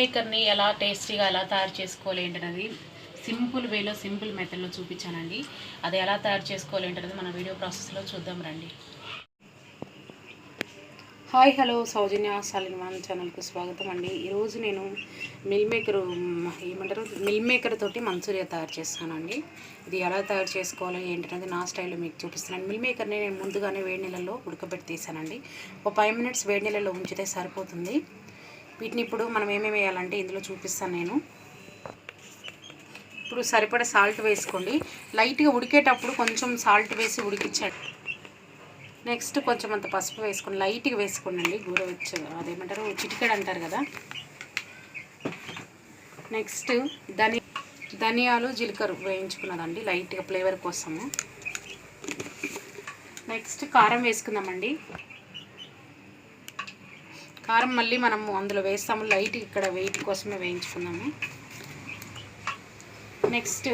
మేకర్ని ఎలా టేస్టీగా ఎలా తయారు చేసుకోవాలి ఏంటనేది సింపుల్ వేలో సింపుల్ మెథడ్లో చూపించానండి. అది ఎలా తయారు చేసుకోవాలి ఏంటనేది మన వీడియో ప్రాసెస్లో చూద్దాం రండి. హాయ్ హలో సౌజన్య సాలిన్ ఛానల్కు స్వాగతం అండి. ఈరోజు నేను మిల్ మేకర్ తోటి మంచూరియా తయారు చేస్తానండి. ఇది ఎలా తయారు చేసుకోవాలి ఏంటనేది నా స్టైల్లో మీకు చూపిస్తున్నాను. మిల్ మేకర్ని నేను ముందుగానే వేడి నీళ్ళల్లో ఉడకబెట్టి తీసానండి. ఒక 5 మినిట్స్ వేడి నీళ్ళల్లో ఉంచితే సరిపోతుంది. వీటిని ఇప్పుడు మనం ఏమేమి వేయాలంటే ఇందులో చూపిస్తాను నేను. ఇప్పుడు సరిపడా సాల్ట్ వేసుకోండి. లైట్గా ఉడికేటప్పుడు కొంచెం సాల్ట్ వేసి ఉడికించండి. నెక్స్ట్ కొంచెం అంత పసుపు వేసుకొని లైట్గా వేసుకోండి. గోరువెచ్చ అదేమంటారు చిటికెడు అంటారు కదా. నెక్స్ట్ ధనియాలు జీలకర్ర వేయించుకున్నదండి లైట్గా ఫ్లేవర్ కోసము. నెక్స్ట్ కారం వేసుకుందామండి. కారం మళ్ళీ మనము అందులో వేస్తాము, లైట్ ఇక్కడ వెయిట్ కోసమే వేయించుకుందాము. నెక్స్ట్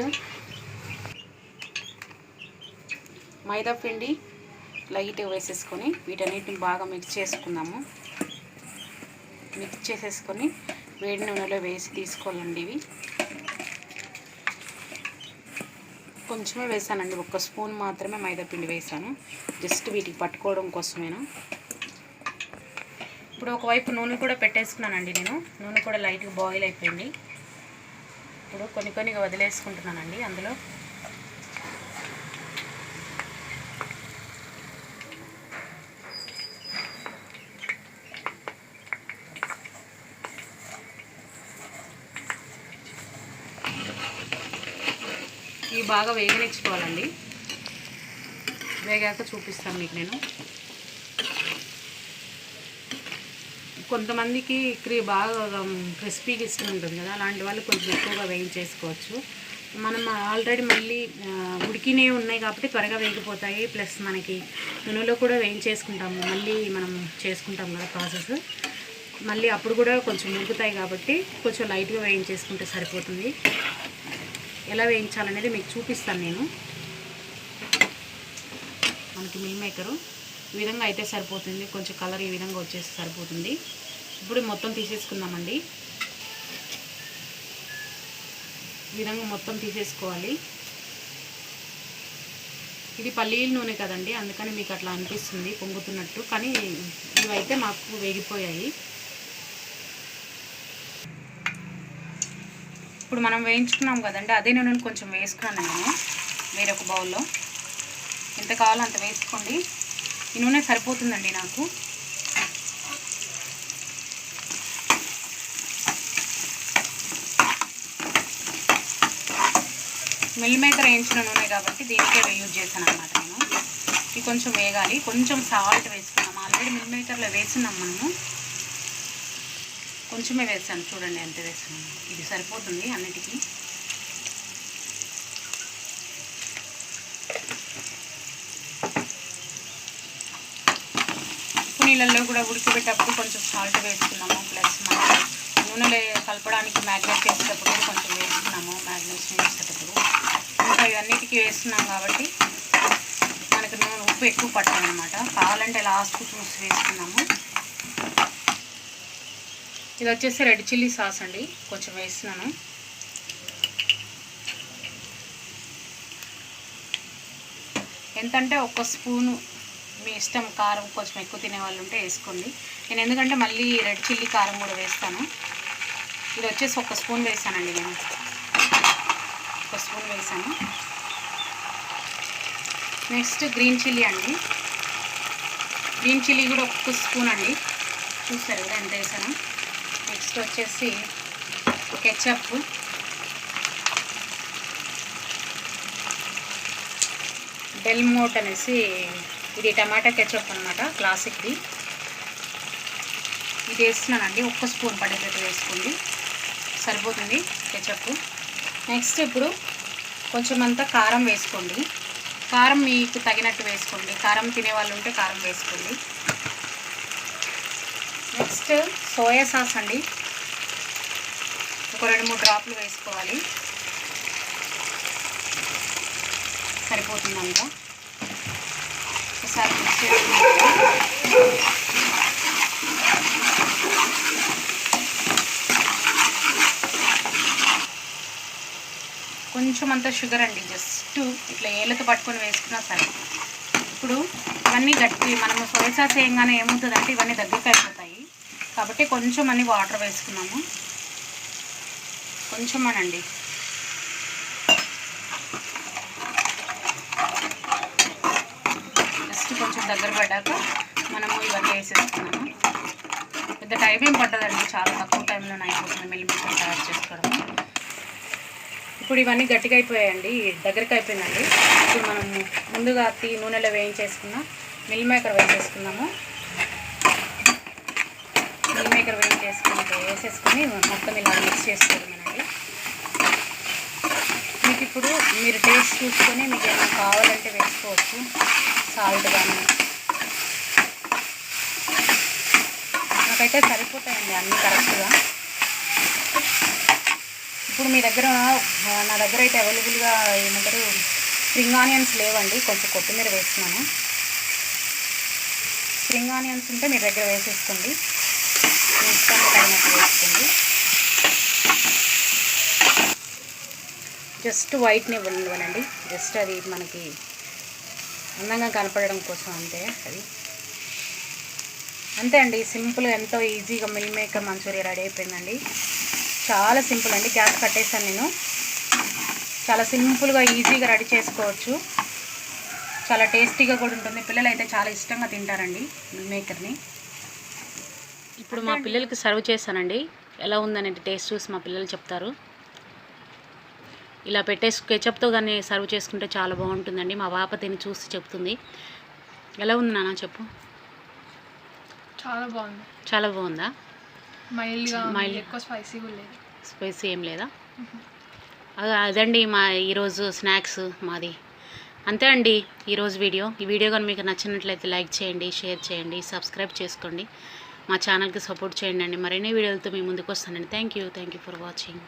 మైదా పిండి లైట్గా వేసేసుకొని వీటన్నిటిని బాగా మిక్స్ చేసుకుందాము. మిక్స్ చేసేసుకొని వేడి నూనెలో వేసి తీసుకోవాలండి. ఇవి కొంచెమే వేసానండి, 1 స్పూన్ మాత్రమే మైదా పిండి వేసాను, జస్ట్ వీటికి పట్టుకోవడం కోసమేనా. ఇప్పుడు ఒకవైపు నూనె కూడా పెట్టేసుకున్నానండి నేను. నూనె కూడా లైట్గా బాయిల్ అయిపోయింది. ఇప్పుడు కొన్నిగా వదిలేసుకుంటున్నానండి అందులో. ఇవి బాగా వేగనిచ్చుకోవాలండి. వేగాక చూపిస్తాను మీకు నేను. కొంతమందికి బాగా క్రిస్పీగా ఇష్టం ఉంటుంది కదా, అలాంటి వాళ్ళు కొంచెం ఎక్కువగా వేయించేసుకోవచ్చు. మనం ఆల్రెడీ మళ్ళీ ఉడికినే ఉన్నాయి కాబట్టి త్వరగా వేగిపోతాయి. ప్లస్ మనకి నూనెలో కూడా వేయించేసుకుంటాము, మళ్ళీ మనం చేసుకుంటాం కదా ప్రాసెస్. మళ్ళీ అప్పుడు కూడా కొంచెం ఉడుకుతాయి కాబట్టి కొంచెం లైట్గా వేయించేసుకుంటే సరిపోతుంది. ఎలా వేయించాలనేది మీకు చూపిస్తాను నేను. మనకి మిల్ మేకరు ఈ విధంగా అయితే సరిపోతుంది. కొంచెం కలర్ ఈ విధంగా వచ్చేసి సరిపోతుంది. ఇప్పుడు మొత్తం తీసేసుకుందామండి. ఈ విధంగా మొత్తం తీసేసుకోవాలి. ఇది పల్లీల నూనె కదండి, అందుకని మీకు అట్లా అనిపిస్తుంది పొంగుతున్నట్టు, కానీ ఇవైతే మాకు వేగిపోయాయి. ఇప్పుడు మనం వేయించుకున్నాం కదండి, అదే నూనెను కొంచెం వేసుకున్నాను నేను వేరొక బౌల్లో. ఎంత కావాలో అంత వేసుకోండి. ఈ నూనె సరిపోతుందండి నాకు. మిల్ మేకర్ వేయించిన నూనె కాబట్టి దీనికే యూజ్ చేశాను అనమాట నేను. ఇది కొంచెం వేగాలి. కొంచెం సాల్ట్ వేసుకున్నాం, ఆల్రెడీ మిల్ మేకర్లో వేసున్నాం మనము. కొంచెమే వేసాను, చూడండి ఎంత వేసాను. ఇది సరిపోతుంది అన్నిటికీ. నీళ్ళల్లో కూడా ఉడికిపెట్టేటప్పుడు కొంచెం సాల్ట్ వేసుకున్నాము. ప్లస్ మనం నూనెలో కలపడానికి మ్యాగ్నేట్ చేసేటప్పుడు కొంచెం వేసుకున్నాము, మ్యాగ్నేషన్ చేసేటప్పుడు. ఇంకా ఇవన్నిటికీ వేస్తున్నాం కాబట్టి మనకు నూనె ఉప్పు ఎక్కువ పట్టాలి అనమాట. కావాలంటే లాస్ట్కు చూసి వేసుకున్నాము. ఇది వచ్చేసి రెడ్ చిల్లీ సాస్ అండి, కొంచెం వేస్తున్నాను. ఎంతంటే 1 స్పూను, మీ ఇష్టం. కారం కొంచెం ఎక్కువ తినే వాళ్ళు ఉంటే వేసుకోండి. నేను ఎందుకంటే మళ్ళీ రెడ్ చిల్లీ కారం కూడా వేస్తాను. ఇది వచ్చేసి 1 స్పూన్ వేసానండి నేను. 1 స్పూన్ వేసాను. నెక్స్ట్ గ్రీన్ చిల్లీ అండి. గ్రీన్ చిల్లీ కూడా 1 స్పూన్ అండి, చూస్తారు కదా ఎంత వేసాను. నెక్స్ట్ వచ్చేసి కెచప్, డెల్మోట్ అనేసి ఇది టమాటా కెచప్ అనమాట, క్లాసిక్ది. ఇది వేస్తున్నానండి. 1 స్పూన్ పడేటట్టు వేసుకోండి, సరిపోతుంది కెచప్. నెక్స్ట్ ఇప్పుడు కొంచెం అంతా కారం వేసుకోండి. కారం మీకు తగినట్టు వేసుకోండి. కారం తినే వాళ్ళు ఉంటే కారం వేసుకోండి. నెక్స్ట్ సోయా సాస్ అండి, ఒక 2-3 డ్రాప్లు వేసుకోవాలి, సరిపోతుంది అంతా. ఒకసారి మిక్స్ చేసుకుంటాం. కొంచెం అంత షుగర్ అండి, జస్ట్ ఇట్లా ఏళ్ళతో పట్టుకొని వేసుకున్నా సరే. ఇప్పుడు ఇవన్నీ గట్టి మనము సోయా సాస్ వేయగానే ఏమవుతుందంటే ఇవన్నీ దగ్గరికి అయిపోతాయి, కాబట్టి కొంచెం అన్ని వాటర్ వేసుకున్నాము. కొంచెం అనండి, జస్ట్ కొంచెం దగ్గర పడ్డాక మనము ఇవన్నీ వేసేసుకున్నాము. పెద్ద టైం ఏం పట్టదండి, చాలా తక్కువ టైంలోనే అయిపోతుంది మిల్లిమిల్లి తయారు చేసుకోవడం. ఇప్పుడు ఇవన్నీ గట్టిగా అయిపోయాయండి, దగ్గరికి అయిపోయిందండి. ఇప్పుడు మనము ముందుగా నూనెలో వేయించేసుకున్న మిల్ మేకర్ వేసేసుకున్నాము. మిల్ మేకర్ వేసేసుకొని మొత్తం ఇలా మిక్స్ చేసుకోవడమేనండి. మీకు ఇప్పుడు మీరు టేస్ట్ చూసుకొని మీకు ఏమైనా కావాలంటే వేసుకోవచ్చు, సాల్ట్ కానీ. నాకైతే సరిపోతాయండి అన్నీ కరెక్ట్గా. ఇప్పుడు మీ దగ్గర నా దగ్గర అయితే అవైలబుల్గా ఏమంటారు స్ప్రింగ్ ఆనియన్స్ లేవండి, కొంచెం కొత్తిమీర వేస్తున్నాను. స్ప్రింగ్ ఆనియన్స్ ఉంటే మీ దగ్గర వేసేసుకోండి, మీ ఇష్టానికి తగినట్టు వేసుకోండి. జస్ట్ వైట్ని ఇవ్వనండి, జస్ట్ అది మనకి అందంగా కనపడడం కోసం అంతే. అది అంతే అండి, సింపుల్గా ఎంతో ఈజీగా మిల్ మేకర్ మంచూరియా రెడీ అయిపోయిందండి. చాలా సింపుల్ అండి, గ్యాస్ కట్టేసాను నేను. చాలా సింపుల్గా ఈజీగా రెడీ చేసుకోవచ్చు, చాలా టేస్టీగా కూడా ఉంటుంది. పిల్లలు అయితే చాలా ఇష్టంగా తింటారండి మిల్ మేకర్ని. ఇప్పుడు మా పిల్లలకి సర్వ్ చేశానండి, ఎలా ఉందనేది టేస్ట్ చూసి మా పిల్లలు చెప్తారు. ఇలా కెచప్తో కానీ సర్వ్ చేసుకుంటే చాలా బాగుంటుందండి. మా పాప తిని చూసి చెప్తుంది. ఎలా ఉంది నాన్న చెప్పు? చాలా బాగుంది. చాలా బాగుందా? ఎక్కువ స్పైసీ ఏం లేదా? అదండి మా ఈరోజు స్నాక్స్ మాది. అంతే అండి ఈరోజు వీడియో. ఈ వీడియో కానీ మీకు నచ్చినట్లయితే లైక్ చేయండి, షేర్ చేయండి, సబ్స్క్రైబ్ చేసుకోండి, మా ఛానల్కి సపోర్ట్ చేయండి అండి. మరిన్ని వీడియోలతో మీ ముందుకు వస్తానండి. Thank you for watching.